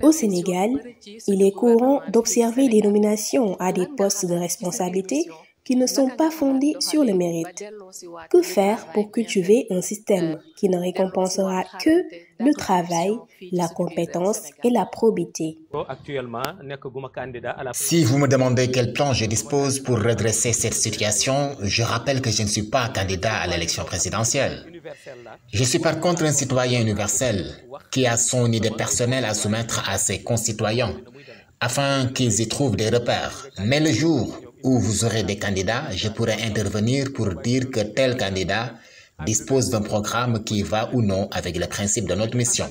Au Sénégal, il est courant d'observer des nominations à des postes de responsabilité qui ne sont pas fondées sur le mérite. Que faire pour cultiver un système qui ne récompensera que le travail, la compétence et la probité? Si vous me demandez quel plan je dispose pour redresser cette situation, je rappelle que je ne suis pas candidat à l'élection présidentielle. Je suis par contre un citoyen universel qui a son idée personnelle à soumettre à ses concitoyens afin qu'ils y trouvent des repères. Mais le jour où vous aurez des candidats, je pourrai intervenir pour dire que tel candidat dispose d'un programme qui va ou non avec les principes de notre mission.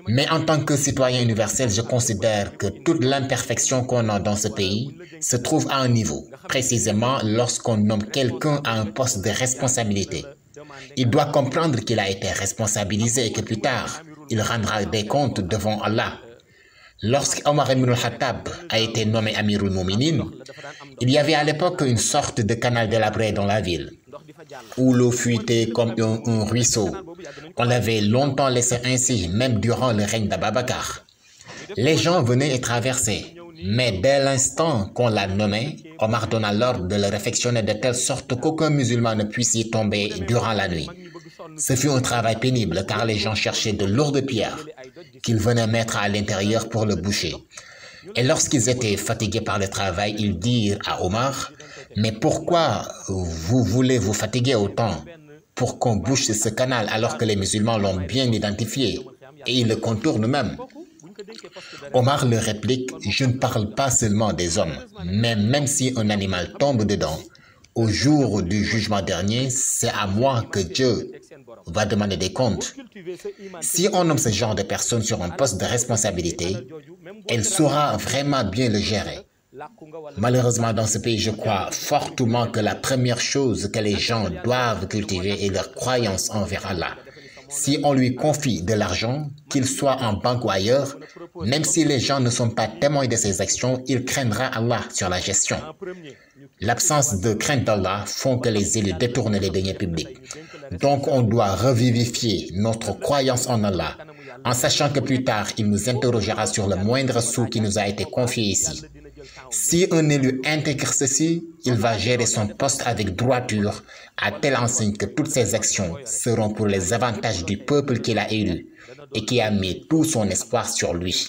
Mais en tant que citoyen universel, je considère que toute l'imperfection qu'on a dans ce pays se trouve à un niveau, précisément lorsqu'on nomme quelqu'un à un poste de responsabilité. Il doit comprendre qu'il a été responsabilisé et que plus tard, il rendra des comptes devant Allah. Lorsqu'Omar ibn al-Khattab a été nommé Amirul Mouminin, il y avait à l'époque une sorte de canal délabré dans la ville, où l'eau fuitait comme un ruisseau. On l'avait longtemps laissé ainsi, même durant le règne d'Ababakar. Les gens venaient et traversaient, mais dès l'instant qu'on l'a nommé, Omar donna l'ordre de le réfectionner de telle sorte qu'aucun musulman ne puisse y tomber durant la nuit. Ce fut un travail pénible car les gens cherchaient de lourdes pierres qu'ils venaient mettre à l'intérieur pour le boucher. Et lorsqu'ils étaient fatigués par le travail, ils dirent à Omar, « Mais pourquoi vous voulez vous fatiguer autant pour qu'on bouche ce canal alors que les musulmans l'ont bien identifié et ils le contournent même ?» Omar leur réplique, « Je ne parle pas seulement des hommes, mais même si un animal tombe dedans, au jour du jugement dernier, c'est à moi que Dieu va demander des comptes. Si on nomme ce genre de personnes sur un poste de responsabilité, elle saura vraiment bien le gérer. Malheureusement, dans ce pays, je crois fortement que la première chose que les gens doivent cultiver est leur croyance envers Allah. Si on lui confie de l'argent, qu'il soit en banque ou ailleurs, même si les gens ne sont pas témoins de ses actions, il craindra Allah sur la gestion. L'absence de crainte d'Allah font que les élus détournent les deniers publics. Donc on doit revivifier notre croyance en Allah, en sachant que plus tard, il nous interrogera sur le moindre sou qui nous a été confié ici. Si un élu intègre ceci, il va gérer son poste avec droiture, à telle enseigne que toutes ses actions seront pour les avantages du peuple qu'il a élu et qui a mis tout son espoir sur lui.